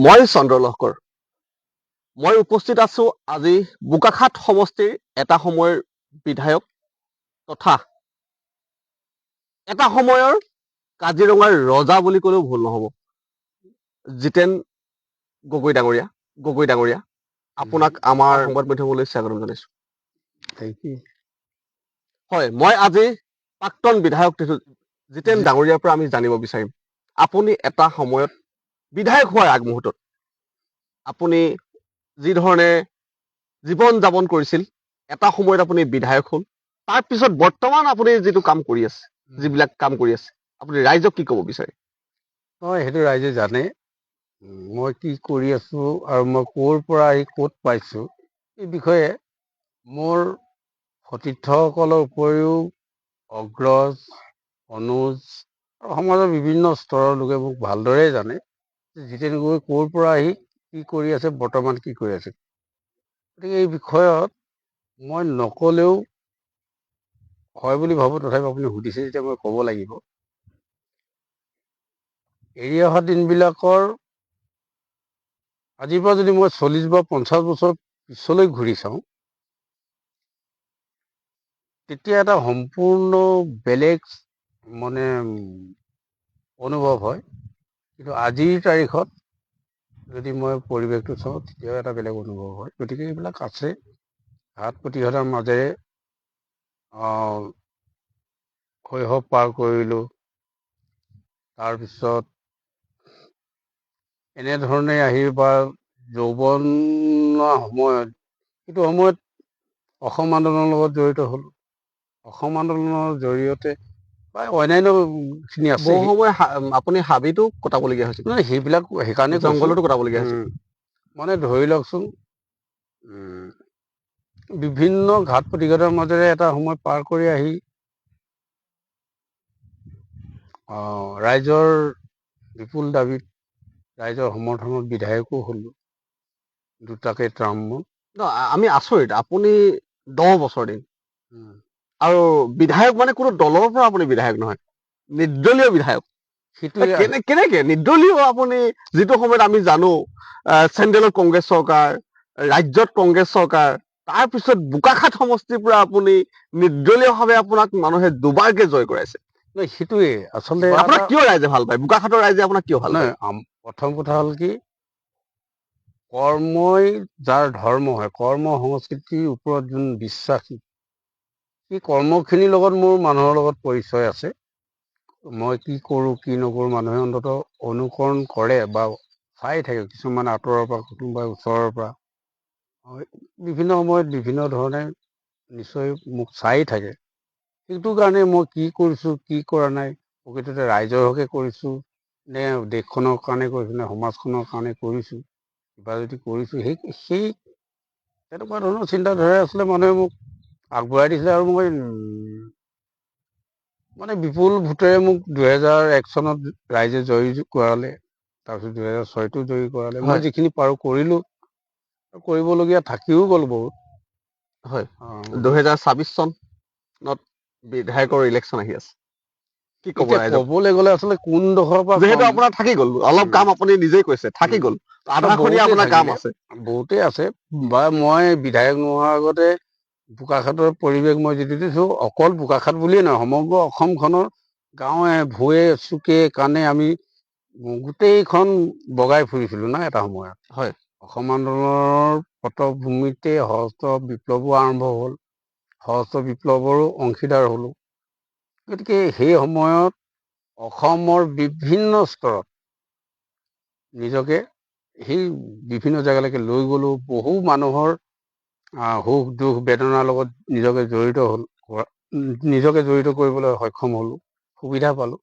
মই চন্দ্ৰ লহকৰ। মই উপস্থিত আছো আজি বোকাখাত সমষ্টিৰ এটা সময়ৰ বিধায়ক তথা এটা সময়ৰ কাজিৰঙাৰ ৰজা বুলি ক'লেও ভুল নহ'ব, জিতেন গগৈ ডাঙৰীয়া। আপোনাক আমাৰ সংবাদ মাধ্যমলৈ স্বাগতম জনাইছো। হয়, মই আজি প্ৰাক্তন বিধায়ক জিতেন ডাঙৰীয়াৰ পৰা আমি জানিব বিচাৰিম, আপুনি এটা সময়ত বিধায়ক হোৱাৰ আগমুহূৰ্তত আপুনি যি ধৰণে জীৱন যাপন কৰিছিল, এটা সময়ত আপুনি বিধায়ক হ'ল, তাৰ পিছত বৰ্তমান আপুনি যিটো কাম কৰি আছে, যিবিলাক কাম কৰি আছে, আপুনি ৰাইজক কি ক'ব বিচাৰে? হয়, সেইটো ৰাইজে জানে মই কি কৰি আছো আৰু মই ক'ৰ পৰা আহি ক'ত পাইছো এই বিষয়ে মোৰ সতীৰ্থসকলৰ উপৰিও অগ্ৰজ, অনুজ আৰু সমাজৰ বিভিন্ন স্তৰৰ লোকে মোক ভালদৰে জানে যে জিতেন গগৈ ক'ৰ পৰা আহি কি কৰি আছে, বৰ্তমান কি কৰি আছে। গতিকে এই বিষয়ত মই নকলেও হয় বুলি ভাবো, তথাপি আপুনি সুধিছে যেতিয়া মই ক'ব লাগিব। এৰি অহা দিনবিলাকৰ আজিৰ পৰা যদি মই 40 বা 50 বছৰ পিছলৈ ঘূৰি চাওঁ, তেতিয়া এটা সম্পূৰ্ণ বেলেগ মানে অনুভৱ হয়। কিন্তু আজিৰ তাৰিখত যদি মই পৰিৱেশটো চাওঁ, তেতিয়াও এটা বেলেগ অনুভৱ হয়। গতিকে এইবিলাক আছে, ঘাত প্ৰতিঘাতৰ মাজেৰে শৈশৱ পাৰ কৰিলোঁ। তাৰপিছত এনেধৰণে আহি বা যৌৱনৰ সময়ত, সেইটো সময়ত অসম আন্দোলনৰ লগত জড়িত হ'লো। অসম আন্দোলনৰ জৰিয়তে বা অন্যান্য খিনি আছে, বহু সময় আপুনি হাবিতো কটাবলগীয়া হৈছিল, নহয় সেইবিলাক সেইকাৰণে কৈছো, জংঘলতো কটাবলগীয়া হৈছিল। মানে ধৰি লওকচোন, বিভিন্ন ঘাত প্ৰতিঘাতৰ মাজেৰে এটা সময় পাৰ কৰি আহি ৰাইজৰ বিপুল দাবীত, ৰাইজৰ সমৰ্থনত বিধায়কো হ'লো, দুটাকে ট্ৰাম মোৰ। আমি আচৰিত, আপুনি 10 বছৰ দিন আৰু বিধায়ক মানে কোনো দলৰ পৰা আপুনি বিধায়ক নহয়, নিৰ্দলীয় বিধায়ক। কেনেকে নিৰ্দলীয় আপুনি, যিটো সময়ত আমি জানো চেন্ট্ৰেলত কংগ্ৰেছ চৰকাৰ, ৰাজ্যত কংগ্ৰেছ চৰকাৰ, তাৰ পিছত বোকাখাত সমষ্টিৰ পৰা আপুনি নিৰ্দলীয়ভাৱে আপোনাক মানুহে দুবাৰকে জয় কৰাইছে। সেইটোৱে আচলতে আপোনাক কিয় ৰাইজে ভাল পায়, বোকাখাতৰ ৰাইজে আপোনাক কিয় ভাল পায়? প্ৰথম কথা হ'ল কি, কৰ্মই যাৰ ধৰ্ম হয়, কৰ্ম সংস্কৃতিৰ ওপৰত যোন বিশ্বাসী, সেই কৰ্মখিনিৰ লগত মোৰ মানুহৰ লগত পৰিচয় আছে। মই কি কৰো কি নকৰো মানুহে অন্ততঃ অনুকৰণ কৰে বা চাই থাকে, কিছুমান আঁতৰৰ পৰা, কোনোবাই ওচৰৰ পৰা, বিভিন্ন সময়ত বিভিন্ন ধৰণে নিশ্চয় মোক চাই থাকে। সেইটো কাৰণে মই কি কৰিছো কি কৰা নাই, প্ৰকৃততে ৰাইজৰ হকে কৰিছো নে দেশখনৰ কাৰণে কৰিছো নে সমাজখনৰ কাৰণে কৰিছো, কিবা যদি কৰিছো, সেই তেনেকুৱা ধৰণৰ চিন্তাধাৰা আছিলে মানুহে মোক আগবঢ়াই দিছিলে। আৰু মই মানে বিপুল ভোটেৰে মোক 2001 চনত ৰাইজে জয়ী কৰালে, তাৰপিছত 2006টো জয়ী কৰালে। মই যিখিনি পাৰো কৰিলো, কৰিবলগীয়া থাকিও গ'ল বহুত। হয়, 2026 চনত বিধায়কৰ ইলেকশ্যন আহি আছে, কি ক'ব ৰাইজক? ক'বলৈ গ'লে আচলতে কোনডোখৰৰ পৰা, যিহেতু আপোনাৰ থাকি গ'ল অলপ কাম, আপুনি নিজেই কৈছে থাকি গ'ল, আধাখনীয়া আপোনাৰ কাম আছে, বহুতেই আছে। বা মই বিধায়ক নোহোৱাৰ আগতে বোকাখাতৰ পৰিৱেশ মই যিটো দিছো, অকল বোকাখাত বুলিয়ে নহয়, সমগ্ৰ অসমখনৰ গাঁৱে ভূঞে চুকে কাণে আমি গোটেইখন বগাই ফুৰিছিলো না এটা সময়ত। হয়, অসম আন্দোলনৰ পটভূমিতে সহস্ত্ৰ বিপ্লৱো আৰম্ভ হ'ল, সহস্ত্ৰ বিপ্লৱৰো অংশীদাৰ হলো। গতিকে সেই সময়ত অসমৰ বিভিন্ন স্তৰত নিজকে সেই বিভিন্ন জেগালৈকে লৈ গলো, বহু মানুহৰ সুখ দুখ বেদনাৰ লগত নিজকে জড়িত কৰিবলৈ সক্ষম হলো, সুবিধা পালো।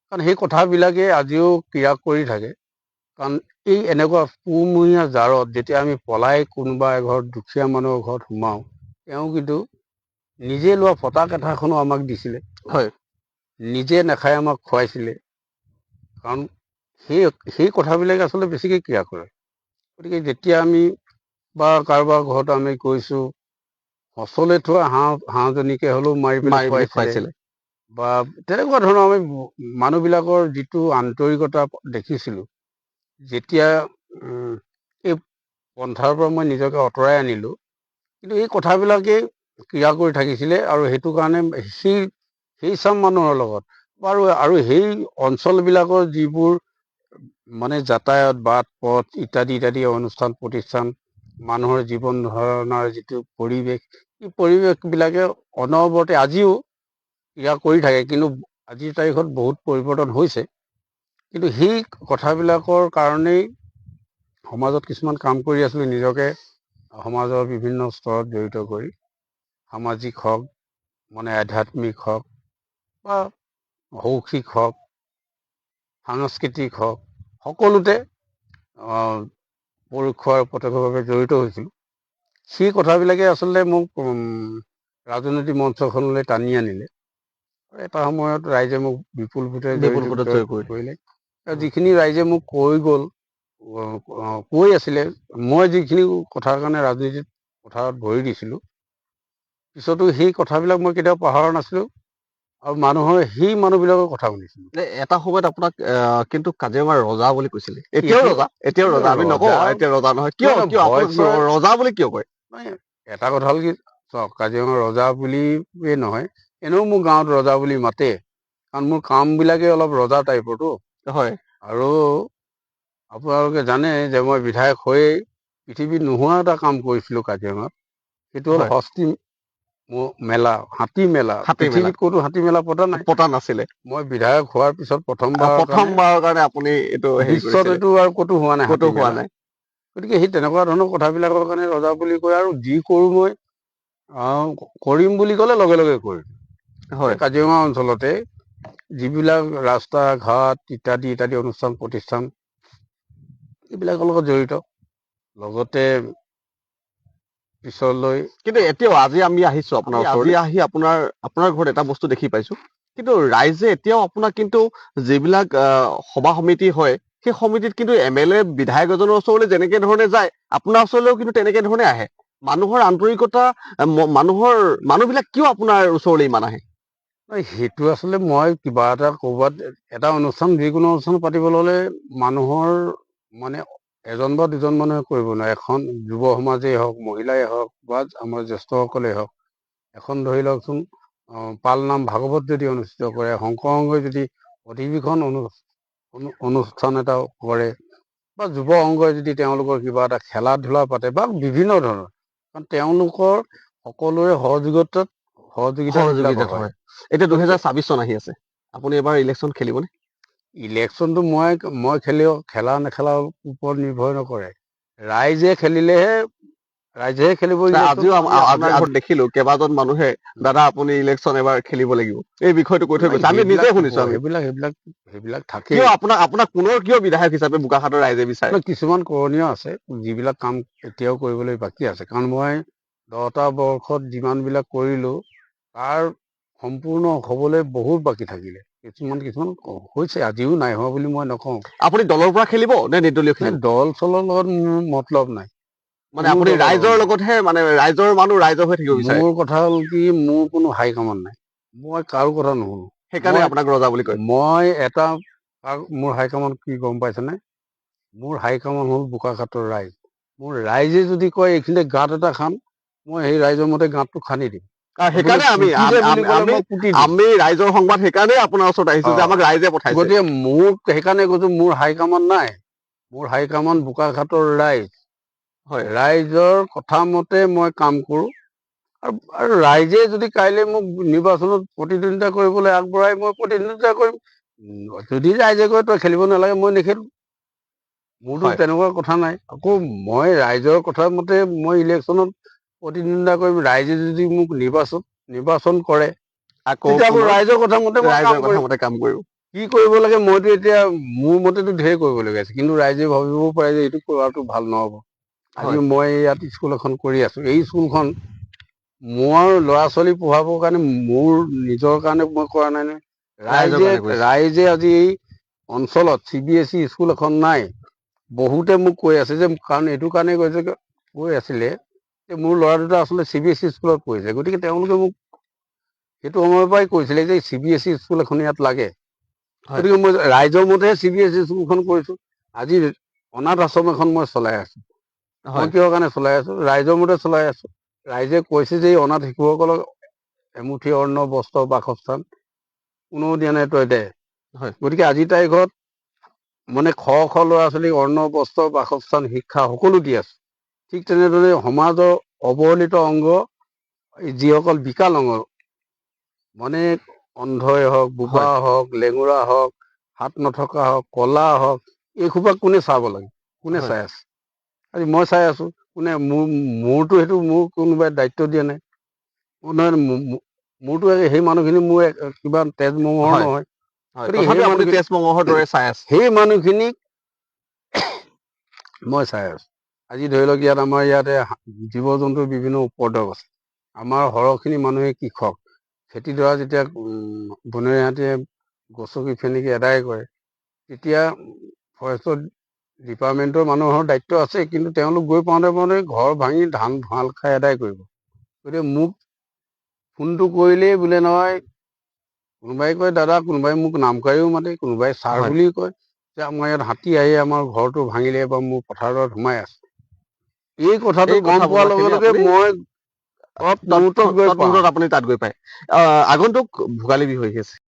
কাৰণ সেই কথাবিলাকে আজিও ক্ৰিয়া কৰি থাকে। কাৰণ এই এনেকুৱা পুহমহীয়া জাৰত যেতিয়া আমি পলাই কোনোবা এঘৰত দুখীয়া মানুহৰ ঘৰত সোমাও, তেওঁ কিন্তু নিজে লোৱা পতাক এটাখনো আমাক দিছিলে, হয়, নিজে নাখাই আমাক খুৱাইছিলে। কাৰণ সেই কথাবিলাকে আচলতে বেছিকে ক্ৰিয়া কৰে। গতিকে যেতিয়া আমি বা কাৰোবাৰ ঘৰত আমি গৈছো, সচলে থোৱা হাঁহজনীকে হলেও মাৰি পেলাই খুৱাইছিলে, বা তেনেকুৱা ধৰণৰ আমি মানুহবিলাকৰ যিটো আন্তৰিকতা দেখিছিলো, যেতিয়া এই পন্থাৰ পৰা মই নিজকে আঁতৰাই আনিলোঁ, কিন্তু এই কথাবিলাকেই ক্ৰিয়া কৰি থাকিছিলে আৰু সেইটো কাৰণে সেই চাম মানুহৰ লগত আৰু সেই অঞ্চলবিলাকৰ যিবোৰ মানে যাতায়াত বাট পথ ইত্যাদি ইত্যাদি অনুষ্ঠান প্ৰতিষ্ঠান মানুহৰ জীৱন ধাৰণৰ যিটো পৰিৱেশ, এই পৰিৱেশবিলাকে অনবৰতে আজিও ক্ৰিয়া কৰি থাকে, কিন্তু আজিৰ তাৰিখত বহুত পৰিৱৰ্তন হৈছে। কিন্তু সেই কথাবিলাকৰ কাৰণেই সমাজত কিছুমান কাম কৰি আছিলোঁ, নিজকে সমাজৰ বিভিন্ন স্তৰত জড়িত কৰি, সামাজিক হওক মানে আধ্যাত্মিক হওক বা শৈক্ষিক হওক সাংস্কৃতিক হওক সকলোতে পৰোক্ষ আৰু প্ৰত্যক্ষভাৱে জড়িত হৈছিলোঁ। সেই কথাবিলাকে আচলতে মোক ৰাজনৈতিক মঞ্চখনলৈ টানি আনিলে। এটা সময়ত ৰাইজে মোক বিপুল ভোটে জয় কৰিলে। যিখিনি ৰাইজে মোক কৈ আছিলে, মই যিখিনি কথাৰ কাৰণে ৰাজনীতিত পথাৰত ভৰি দিছিলোঁ, পিছতো সেই কথাবিলাক মই কেতিয়াও পাহৰা নাছিলোঁ আৰু সেই মানুহবিলাকৰ কথা শুনিছিলোঁ। এটা সময়ত আপোনাক কিন্তু কাজিৰঙাৰ ৰজা বুলি কৈছিলে, এতিয়াও ৰজা আমি নকওঁ এতিয়া ৰজা নহয়, কিয় ৰজা বুলি কিয় কয়? এটা কথা হ'ল কি, চাওক, কাজিৰঙাৰ ৰজা বুলিয়ে নহয়, এনেও মোৰ গাঁৱত ৰজা বুলি মাতে, কাৰণ মোৰ কামবিলাকে অলপ ৰজা টাইপৰতো। হয়। আৰু আপোনালোকে জানে যে মই বিধায়ক হৈয়ে পৃথিৱীত নোহোৱা এটা কাম কৰিছিলোঁ কাজিৰঙাত, সেইটো হ'ল হস্তি মেলা, হাতী মেলা। পৃথিৱীত ক'তো হাতী মেলা পতা নাছিলে। মই বিধায়ক হোৱাৰ পিছত প্ৰথমবাৰৰ কাৰণে আপুনি বিশ্বত এইটো আৰু ক'তো হোৱা নাই, গতিকে সেই তেনেকুৱা ধৰণৰ কথাবিলাকৰ কাৰণে ৰজা বুলি কয়। আৰু যি কৰোঁ মই কৰিম বুলি ক'লে লগে লগে কৰিম। কাজিৰঙা অঞ্চলতে যিবিলাক ৰাস্তা ঘাট ইত্যাদি ইত্যাদি অনুষ্ঠান প্ৰতিষ্ঠান এইবিলাকৰ লগত জড়িত, লগতে পিছলৈ কিন্তু এতিয়াও আজি আমি আহিছো আপোনাৰ ওচৰলৈ, আহি আপোনাৰ ঘৰত এটা বস্তু দেখি পাইছো, কিন্তু ৰাইজে এতিয়াও আপোনাক কিন্তু যিবিলাক সভা সমিতি হয়, সেই সমিতিত কিন্তু MLA বিধায়ক এজনৰ ওচৰলৈ যেনেকে ধৰণে যায়, আপোনাৰ ওচৰলৈও কিন্তু তেনেকে ধৰণে আহে। মানুহৰ আন্তৰিকতা, মানুহবিলাক কিয় আপোনাৰ ওচৰলৈ ইমান আহে? সেইটো আচলতে মই কিবা এটা ক'ৰবাত এটা অনুষ্ঠান, যিকোনো অনুষ্ঠান পাতিবলৈ হ'লে মানুহৰ মানে এজন বা দুজন মানুহে কৰিব নোৱাৰে। এখন যুৱ সমাজেই হওক, মহিলাই হওক বা আমাৰ জ্যেষ্ঠসকলেই হওক, এখন ধৰি লওকচোন পাল নাম ভাগৱত যদি অনুষ্ঠিত কৰে, শংকৰ সংঘই যদি অধিৱেশন অনুষ্ঠান এটা কৰে, বা যুৱ সংঘই যদি তেওঁলোকৰ কিবা এটা খেলা ধূলা পাতে বা বিভিন্ন ধৰণৰ, কাৰণ তেওঁলোকৰ সকলোৰে সহযোগিতা হয়। এতিয়া 2026 চন আহি আছে, আপুনি এবাৰ ইলেকশ্যন খেলিবনে? ইলেকশ্যনটো মই খেলা নেখেলাৰ ওপৰত নিৰ্ভৰ নকৰে, ৰাইজে খেলিলেহে খেলিব। আজিও আপোনাৰ ঘৰত দেখিলো কেইবাজন মানুহে, দাদা আপুনি ইলেকশ্যন এবাৰ খেলিব লাগিব, এই বিষয়টো কৈ থৈ গৈছে, আমি নিজে শুনিছো। সেইবিলাক থাকে। আপোনাক পুনৰ কিয় বিধায়ক হিচাপে বোকাখাতৰ ৰাইজে বিচাৰে? কিছুমান কৰণীয় আছে, যিবিলাক কাম এতিয়াও কৰিবলৈ বাকী আছে, কাৰণ মই 10টা বৰ্ষত যিমানবিলাক কৰিলো তাৰ সম্পূৰ্ণ হবলৈ বহুত বাকী থাকিলে। কিছুমান হৈছে, আজিও নাই হোৱা বুলি মই নকওঁ। আপুনি দলৰ পৰা খেলিব নে নিৰ্দলীয় খেলিব? দল চলৰ লগত মোৰ মতলব নাই, মানে আপুনি ৰাইজৰ লগতহে, মানে ৰাইজৰ মানুহ ৰাইজৰ হৈ থাকিব বিচাৰে। মোৰ কথা হ'ল কি, মোৰ কোনো হাই কামাণ্ড নাই, মই কাৰো কথা নুশুনো, সেইকাৰণে আপোনাক ৰজা বুলি কয়। মোৰ হাই কামাণ্ড কি গম পাইছেনে? মোৰ হাই কামাণ্ড হ'ল বোকাখাতৰ ৰাইজ। মোৰ ৰাইজে যদি কয় এইখিনিতে গাঁত এটা খাম, মই সেই ৰাইজৰ মতে গাঁতটো খান্দি দিম। সেইকাৰণে আমি ৰাইজৰ সংবাদ সেইকাৰণে আপোনাৰ ওচৰত আহিছো যে আমাক ৰাইজে পঠাইছে। গতিকে মোক সেইকাৰণে কৈছো, মোৰ হাই কামাণ্ড নাই, মোৰ হাই কামাণ্ড বোকাখাতৰ ৰাইজ। ৰাইজৰ কথা মতে মই কাম কৰো, আৰু ৰাইজে যদি কাইলৈ মোক নিৰ্বাচনত প্ৰতিদ্বন্দ্বিতা কৰিবলৈ আগবঢ়াই, মই প্ৰতিদ্বন্দ্বিতা কৰিম। যদি ৰাইজে কয় তই খেলিব নালাগে, মই নেখেলো, মোৰতো তেনেকুৱা কথা নাই। আকৌ মই ৰাইজৰ কথা মতে মই ইলেকশ্যনত প্ৰতিদ্বন্দ্বিতা কৰিম, ৰাইজে যদি মোক নিৰ্বাচন কৰে, তেতিয়া আকৌ ৰাইজৰ কথা মতে কাম কৰিব। কি কৰিব লাগে, মইতো এতিয়া মোৰ মতেতো ঢেৰ কৰিবলগীয়া আছে, কিন্তু ৰাইজে ভাবিবও পাৰে যে এইটো কৰাটো ভাল নহ'ব। আজি মই ইয়াত স্কুল এখন কৰি আছো, এই স্কুলখন মোৰ ল'ৰা ছোৱালী পঢ়াবৰ কাৰণে, মোৰ নিজৰ কাৰণে মই কৰা নাই নহয়, ৰাইজে আজি এই অঞ্চলত CBSE স্কুল এখন নাই। বহুতে মোক কৈ আছে যে, কাৰণ এইটো কাৰণে কৈ আছিলে যে মোৰ ল'ৰা দুটা আচলতে CBSE স্কুলত পঢ়িছে, গতিকে তেওঁলোকে মোক সেইটো সময়ৰ পৰাই কৈছিলে যে CBSE স্কুল এখন ইয়াত লাগে। গতিকে মই ৰাইজৰ মতেহে CBSE স্কুলখন কৰিছো। আজি অনাথ আশ্ৰম এখন মই চলাই আছো। মই হয় কিহৰ কাৰণে চলাই আছো? ৰাইজৰ মতে চলাই আছো। ৰাইজে কৈছে যে এই অনাথ শিশুসকলক এমুঠি অন্ন, বস্ত্ৰ, বাসস্থান কোনেও দিয়া নাই, তই দে। হয় গতিকে আজিৰ তাৰিখত মানে শ শ ল'ৰা ছোৱালীক অন্ন, বস্ত্ৰ, বাসস্থান, শিক্ষা সকলো দি আছে। ঠিক তেনেদৰে সমাজৰ অৱহেলিত অংগ, যিসকল বিকালাংগ, মানে অন্ধই হওক, বোবা হয় হওক, লেঙুৰা হওক, হাত নথকা হওক, কলা হওক, এইসোপা কোনে চাব লাগে? কোনে হয় চাই আছে? আজি মই চাই আছো। কোনে মোৰতো সেইটো মোৰ কোনোবাই দায়িত্ব দিয়া নাই। মোৰতো সেই মানুহখিনি মোৰ কিবা তেজ মঙহৰ হয় নহয়। হয় গতিকে তথাপি আপুনি তেজ মঙহৰ দৰে চাই আছে। সেই মানুহখিনিক মই চাই আছো। আজি ধৰি লওক আমাৰ ইয়াতে জীৱ জন্তুৰ বিভিন্ন উপদ্ৰৱ আছে। আমাৰ সৰহখিনি মানুহে কৃষক। খেতিডৰা যেতিয়া বনৰীয়া হাতীয়ে গছকি ফেনেকি আদায় কৰে, তেতিয়া ফৰেষ্টৰ ডিপাৰ্টমেণ্টৰ মানুহৰ দায়িত্ব আছে, কিন্তু তেওঁলোক গৈ পাওঁতে ঘৰ ভাঙি ধান ভাল খাই আদায় কৰিব। গতিকে মোক ফোনটো কৰিলেই বোলে নহয়, কোনোবাই কয় দাদা, কোনোবাই মোক নাম কাঢ়িও মাতে, কোনোবাই ছাৰ হয় বুলি কয়, যে আমাৰ ইয়াত হাতী আহি আমাৰ ঘৰটো ভাঙিলে বা মোৰ পথাৰত সোমাই আছে। এই কথাটো এই গম কথা পোৱাৰ লগে বতৰাখিনি লগে আপুনি মই মুহূৰ্তত গৈ পাওঁ। তৎমুহূৰ্তত আপুনি তাত গৈ পায়। আগন্তুক ভোগালী বিহু আহি আছে।